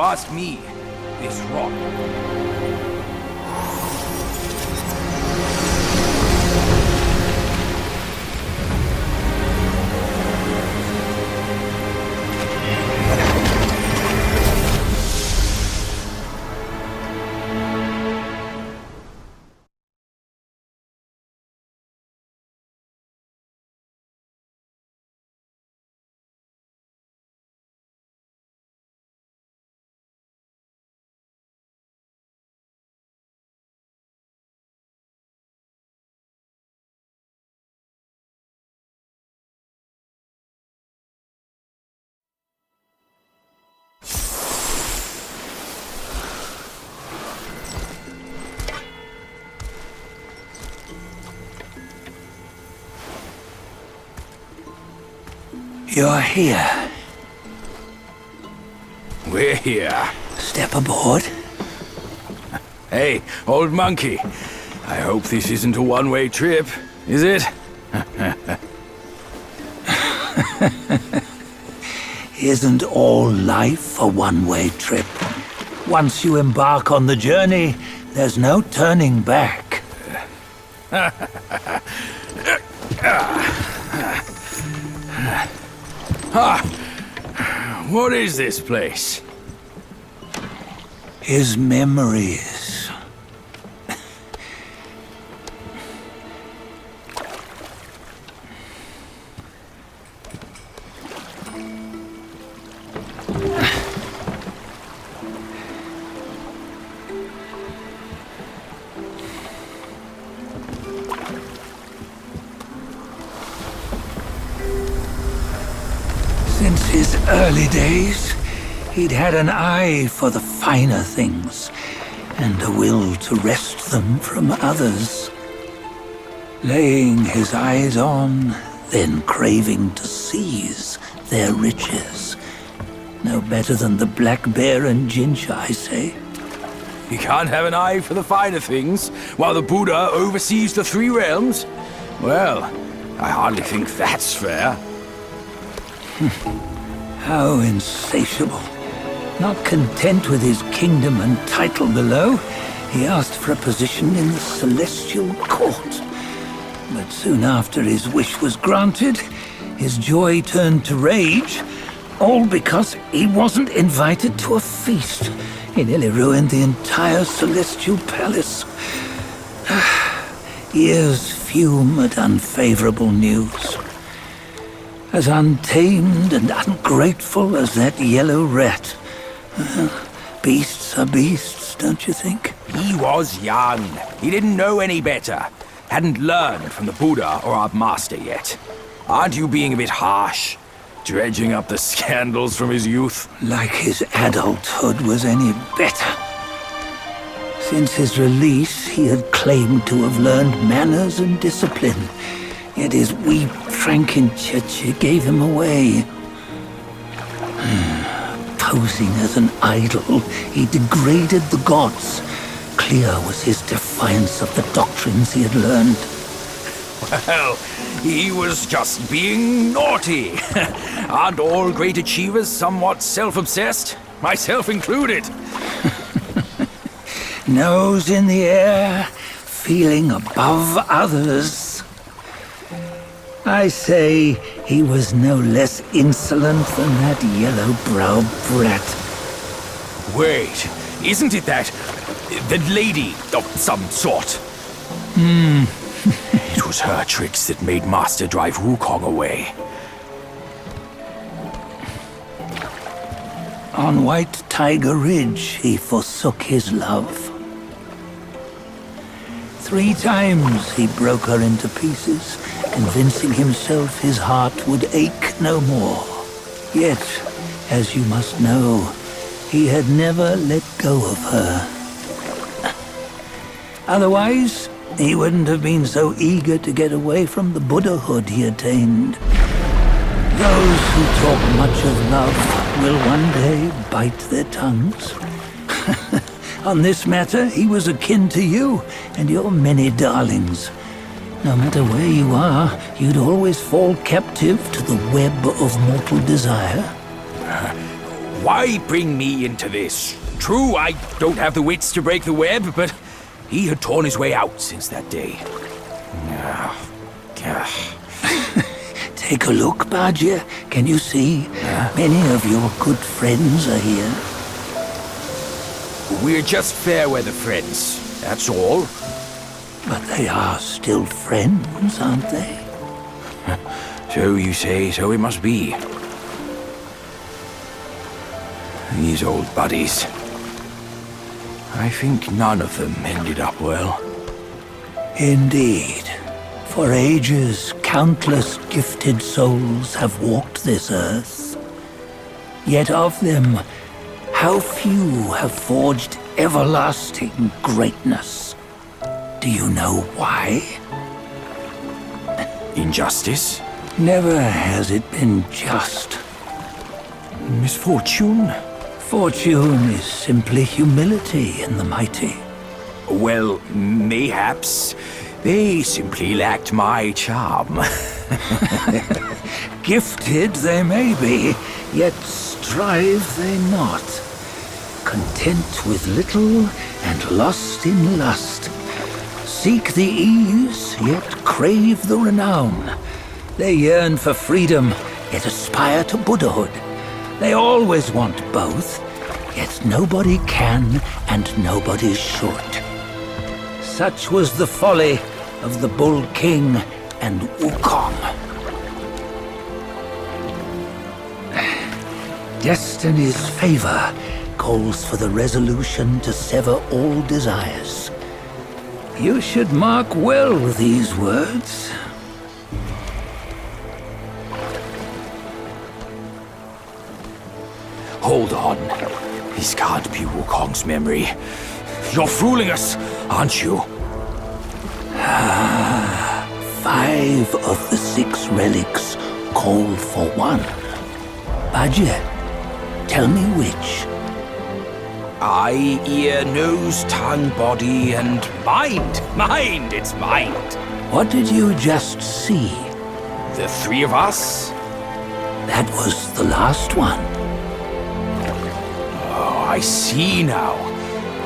ask me, is wrong. You're here. We're here. Step aboard. Hey, old monkey. I hope this isn't a one-way trip, is it? Isn't all life a one-way trip? Once you embark on the journey, there's no turning back. What is this place? His memories. Since his early days, he'd had an eye for the finer things, and a will to wrest them from others. Laying his eyes on, then craving to seize their riches. No better than the black bear and ginger, I say. You can't have an eye for the finer things, while the Buddha oversees the three realms? Well, I hardly think that's fair. How insatiable. Not content with his kingdom and title below, he asked for a position in the celestial court. But soon after his wish was granted, his joy turned to rage, all because he wasn't invited to a feast. He nearly ruined the entire celestial palace. Ears fume at unfavorable news. As untamed and ungrateful as that yellow rat. Beasts are beasts, don't you think? He was young. He didn't know any better. Hadn't learned from the Buddha or our master yet. Aren't you being a bit harsh? Dredging up the scandals from his youth? Like his adulthood was any better. Since his release, he had claimed to have learned manners and discipline. Yet his weak Frankenchurch gave him away. Posing as an idol, he degraded the gods. Clear was his defiance of the doctrines he had learned. Well, he was just being naughty. Aren't all great achievers somewhat self-obsessed? Myself included. Nose in the air, feeling above others. I say he was no less insolent than that yellow-browed brat. Wait, isn't it that lady of some sort? It was her tricks that made Master drive Wukong away. On White Tiger Ridge, he forsook his love. 3 times he broke her into pieces, convincing himself his heart would ache no more. Yet, as you must know, he had never let go of her. Otherwise, he wouldn't have been so eager to get away from the Buddhahood he attained. Those who talk much of love will one day bite their tongues. On this matter, he was akin to you and your many darlings. No matter where you are, you'd always fall captive to the web of mortal desire. Why bring me into this? True, I don't have the wits to break the web, but he had torn his way out since that day. Take a look, Badger. Can you see? Many of your good friends are here. We're just fair weather friends, that's all. But they are still friends, aren't they? So you say, so it must be. These old buddies. I think none of them ended up well. Indeed. For ages, countless gifted souls have walked this earth. Yet of them, how few have forged everlasting greatness? Do you know why? Injustice? Never has it been just. Misfortune? Fortune is simply humility in the mighty. Well, mayhaps. They simply lacked my charm. Gifted they may be, yet strive they not. Content with little and lost in lust. Seek the ease, yet crave the renown. They yearn for freedom, yet aspire to Buddhahood. They always want both, yet nobody can and nobody should. Such was the folly of the Bull King and Wukong. Destiny's favor calls for the resolution to sever all desires. You should mark well these words. Hold on. This can't be Wukong's memory. You're fooling us, aren't you? 5 of the 6 relics call for one. Badger, tell me which. Eye, ear, nose, tongue, body, and mind. Mind, it's mind. What did you just see? The 3 of us? That was the last one. Oh, I see now.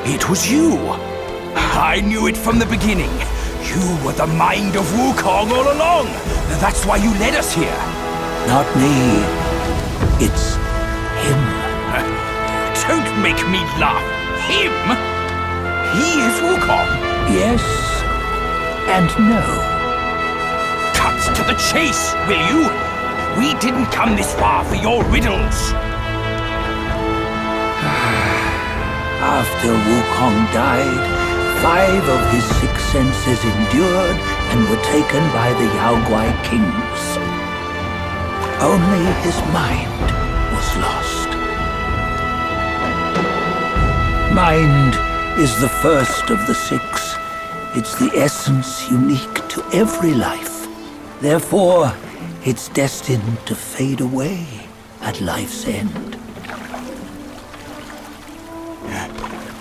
It was you. I knew it from the beginning. You were the mind of Wukong all along. That's why you led us here. Not me. It's him. Don't make me laugh. Him? He is Wukong. Yes and no. Cut to the chase, will you? We didn't come this far for your riddles. After Wukong died, 5 of his 6 senses endured and were taken by the Yaoguai kings. Only his mind was lost. Mind is the first of the 6. It's the essence unique to every life. Therefore, it's destined to fade away at life's end.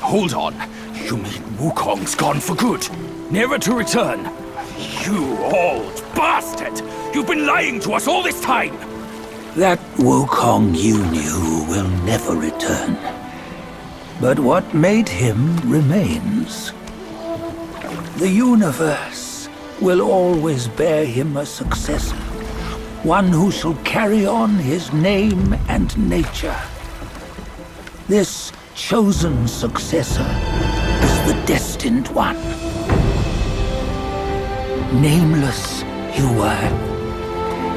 Hold on. You mean Wukong's gone for good? Never to return? You old bastard! You've been lying to us all this time! That Wukong you knew will never return. But what made him remains. The universe will always bear him a successor. One who shall carry on his name and nature. This chosen successor is the destined one. Nameless you were,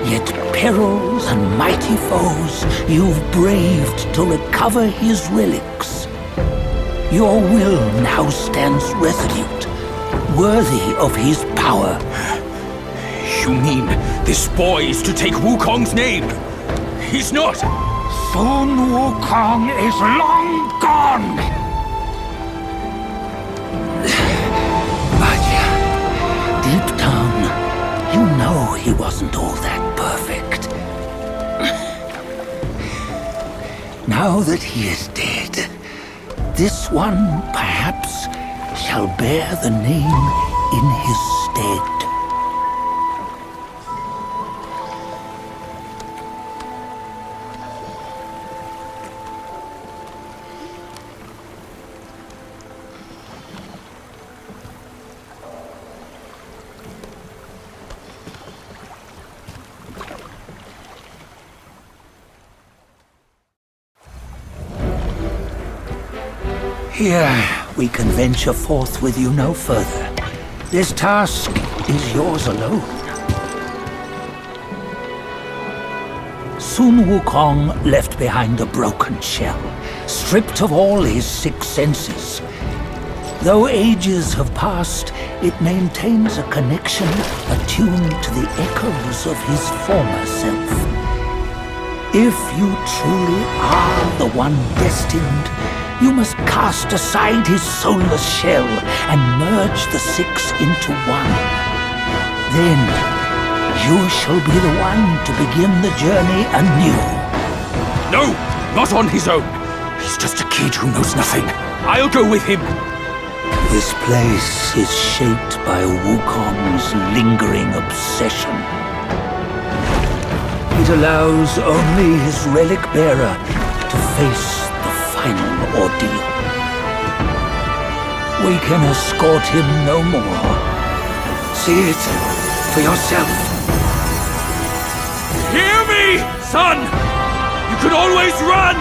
yet perils and mighty foes you've braved to recover his relics. Your will now stands resolute, worthy of his power. You mean this boy is to take Wukong's name? He's not! Soon Wukong is long gone! Badger, deep down, you know he wasn't all that perfect. Now that he is dead, this one, perhaps, shall bear the name in his stead. Here, we can venture forth with you no further. This task is yours alone. Soon Wukong left behind a broken shell, stripped of all his 6 senses. Though ages have passed, it maintains a connection attuned to the echoes of his former self. If you truly are the one destined, you must cast aside his soulless shell and merge the 6 into one. Then, you shall be the one to begin the journey anew. No, not on his own. He's just a kid who knows nothing. I'll go with him. This place is shaped by Wukong's lingering obsession. It allows only his relic bearer to face the final ordeal. We can escort him no more. See it for yourself. Hear me, son! You can always run!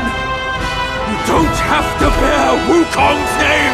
You don't have to bear Wukong's name!